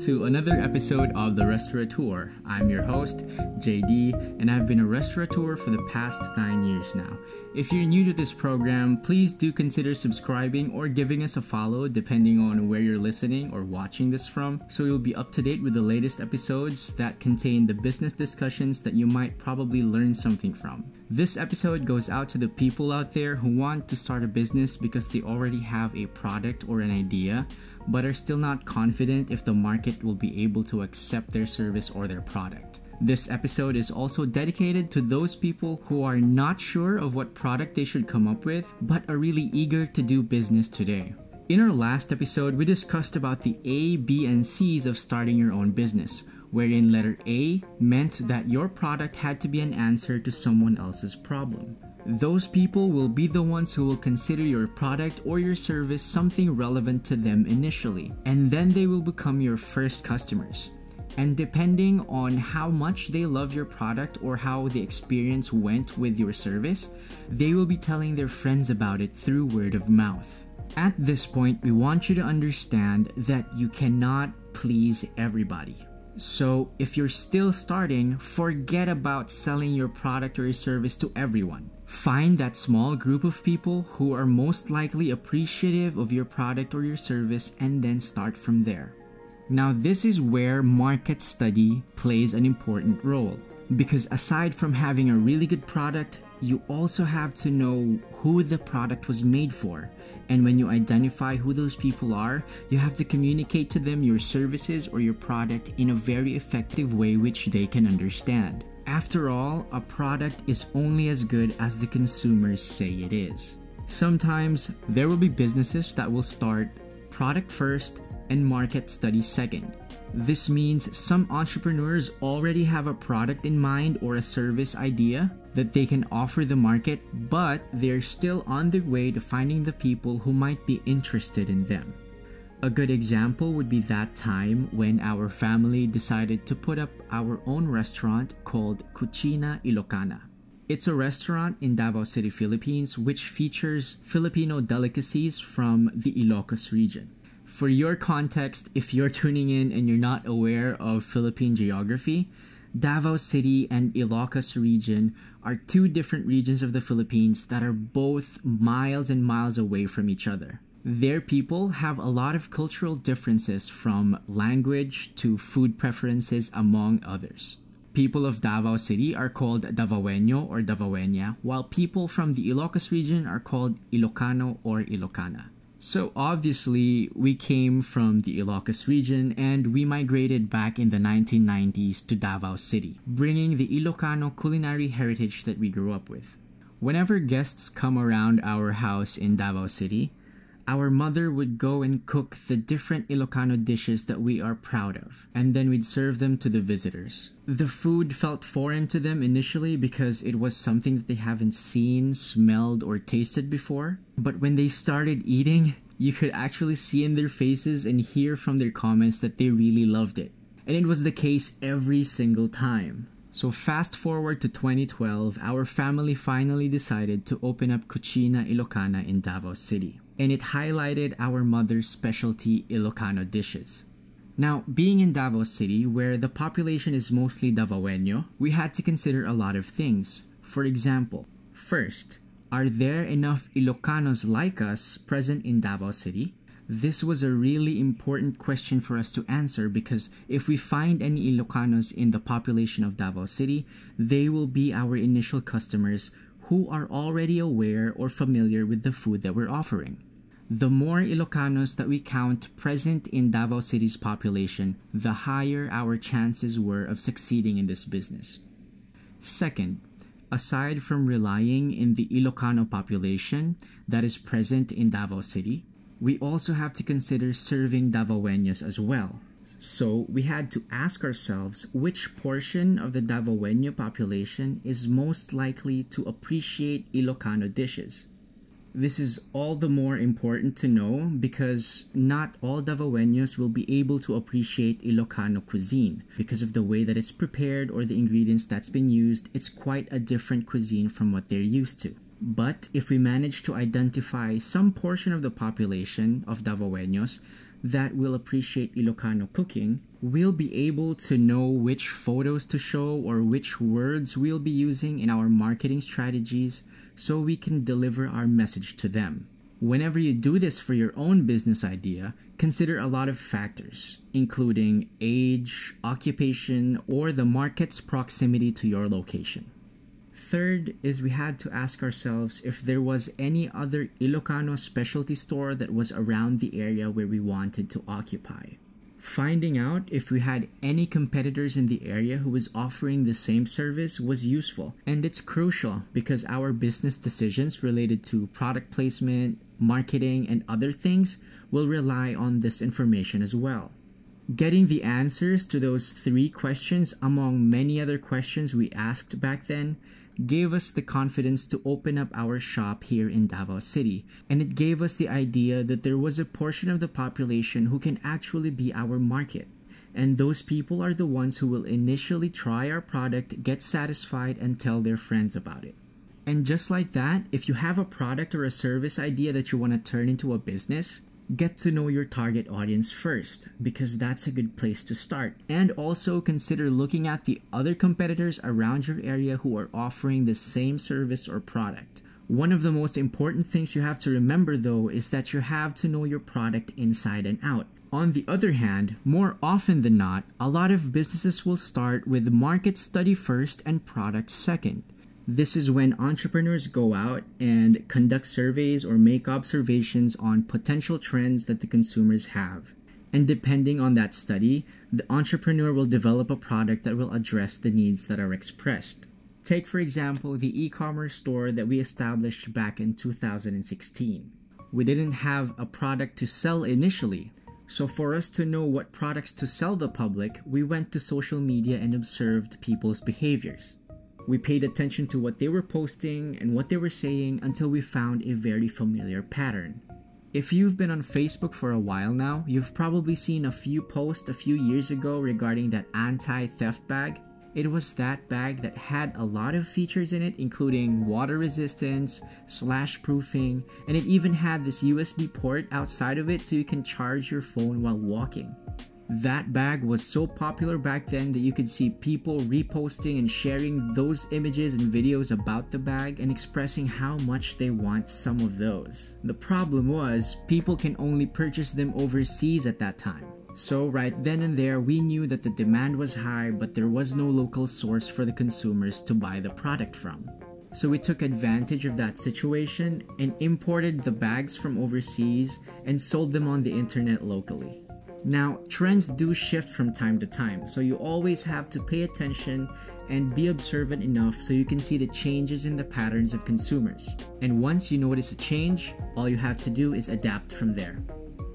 to another episode of The Restaurateur. I'm your host, JD, and I've been a restaurateur for the past 9 years now. If you're new to this program, please do consider subscribing or giving us a follow depending on where you're listening or watching this from, so you'll be up to date with the latest episodes that contain the business discussions that you might probably learn something from. This episode goes out to the people out there who want to start a business because they already have a product or an idea, but are still not confident if the market will be able to accept their service or their product. This episode is also dedicated to those people who are not sure of what product they should come up with, but are really eager to do business today. In our last episode, we discussed about the A, B, and C's of starting your own business, wherein letter A meant that your product had to be an answer to someone else's problem. Those people will be the ones who will consider your product or your service something relevant to them initially, and then they will become your first customers. And depending on how much they love your product or how the experience went with your service, they will be telling their friends about it through word of mouth. At this point, we want you to understand that you cannot please everybody. So if you're still starting, forget about selling your product or your service to everyone. Find that small group of people who are most likely appreciative of your product or your service and then start from there. Now, this is where market study plays an important role, because aside from having a really good product, you also have to know who the product was made for. And when you identify who those people are, you have to communicate to them your services or your product in a very effective way which they can understand. After all, a product is only as good as the consumers say it is. Sometimes there will be businesses that will start product first and market study second. This means some entrepreneurs already have a product in mind or a service idea that they can offer the market, but they're still on their way to finding the people who might be interested in them. A good example would be that time when our family decided to put up our own restaurant called Cucina Ilocana. It's a restaurant in Davao City, Philippines, which features Filipino delicacies from the Ilocos region. For your context, if you're tuning in and you're not aware of Philippine geography, Davao City and Ilocos region are two different regions of the Philippines that are both miles and miles away from each other. Their people have a lot of cultural differences, from language to food preferences, among others. People of Davao City are called Davaoeño or Davaoeña, while people from the Ilocos region are called Ilocano or Ilocana. So obviously, we came from the Ilocos region and we migrated back in the 1990s to Davao City, bringing the Ilocano culinary heritage that we grew up with. Whenever guests come around our house in Davao City, our mother would go and cook the different Ilocano dishes that we are proud of, and then we'd serve them to the visitors. The food felt foreign to them initially because it was something that they haven't seen, smelled, or tasted before. But when they started eating, you could actually see in their faces and hear from their comments that they really loved it. And it was the case every single time. So fast forward to 2012, our family finally decided to open up Cucina Ilocana in Davao City. And it highlighted our mother's specialty Ilocano dishes. Now, being in Davao City, where the population is mostly Davaoeño, we had to consider a lot of things. For example, first, are there enough Ilocanos like us present in Davao City? This was a really important question for us to answer, because if we find any Ilocanos in the population of Davao City, they will be our initial customers who are already aware or familiar with the food that we're offering. The more Ilocanos that we count present in Davao City's population, the higher our chances were of succeeding in this business. Second, aside from relying in the Ilocano population that is present in Davao City, we also have to consider serving Davaoeños as well. So we had to ask ourselves which portion of the Davaoeño population is most likely to appreciate Ilocano dishes. This is all the more important to know because not all Davaoeños will be able to appreciate Ilocano cuisine because of the way that it's prepared or the ingredients that's been used. It's quite a different cuisine from what they're used to. But if we manage to identify some portion of the population of Davaoeños that will appreciate Ilocano cooking, we'll be able to know which photos to show or which words we'll be using in our marketing strategies so we can deliver our message to them. Whenever you do this for your own business idea, consider a lot of factors, including age, occupation, or the market's proximity to your location. Third is we had to ask ourselves if there was any other Ilocano specialty store that was around the area where we wanted to occupy. Finding out if we had any competitors in the area who was offering the same service was useful, and it's crucial because our business decisions related to product placement, marketing, and other things will rely on this information as well. Getting the answers to those 3 questions among many other questions we asked back then gave us the confidence to open up our shop here in Davao City, and it gave us the idea that there was a portion of the population who can actually be our market. And those people are the ones who will initially try our product, get satisfied, and tell their friends about it. And just like that, if you have a product or a service idea that you want to turn into a business, get to know your target audience first, because that's a good place to start. And also consider looking at the other competitors around your area who are offering the same service or product. One of the most important things you have to remember though is that you have to know your product inside and out. On the other hand, more often than not, a lot of businesses will start with market study first and product second. This is when entrepreneurs go out and conduct surveys or make observations on potential trends that the consumers have. And depending on that study, the entrepreneur will develop a product that will address the needs that are expressed. Take, for example, the e-commerce store that we established back in 2016. We didn't have a product to sell initially. So for us to know what products to sell the public, we went to social media and observed people's behaviors. We paid attention to what they were posting and what they were saying until we found a very familiar pattern. If you've been on Facebook for a while now, you've probably seen a few posts a few years ago regarding that anti-theft bag. It was that bag that had a lot of features in it, including water resistance, slash proofing, and it even had this USB port outside of it so you can charge your phone while walking. That bag was so popular back then that you could see people reposting and sharing those images and videos about the bag and expressing how much they want some of those. The problem was, people can only purchase them overseas at that time. So right then and there, we knew that the demand was high, but there was no local source for the consumers to buy the product from. So we took advantage of that situation and imported the bags from overseas and sold them on the internet locally. Now, trends do shift from time to time, so you always have to pay attention and be observant enough so you can see the changes in the patterns of consumers. And once you notice a change, all you have to do is adapt from there.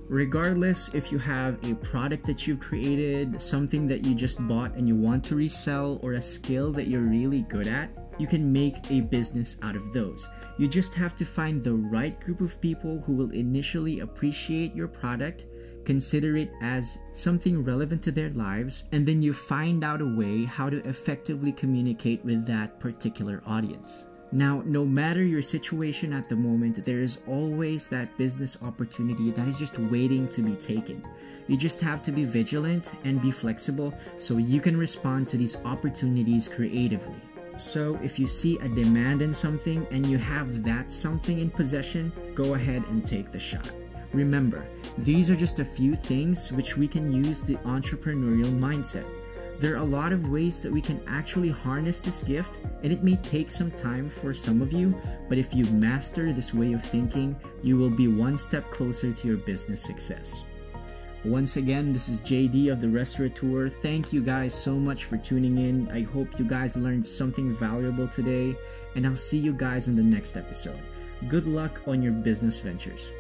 Regardless if you have a product that you've created, something that you just bought and you want to resell, or a skill that you're really good at, you can make a business out of those. You just have to find the right group of people who will initially appreciate your product, consider it as something relevant to their lives, and then you find out a way how to effectively communicate with that particular audience. Now, no matter your situation at the moment, there is always that business opportunity that is just waiting to be taken. You just have to be vigilant and be flexible so you can respond to these opportunities creatively. So if you see a demand in something and you have that something in possession, go ahead and take the shot. Remember, these are just a few things which we can use the entrepreneurial mindset. There are a lot of ways that we can actually harness this gift, and it may take some time for some of you, but if you master this way of thinking, you will be one step closer to your business success. Once again, this is JD of The Restaurateur. Thank you guys so much for tuning in. I hope you guys learned something valuable today, and I'll see you guys in the next episode. Good luck on your business ventures.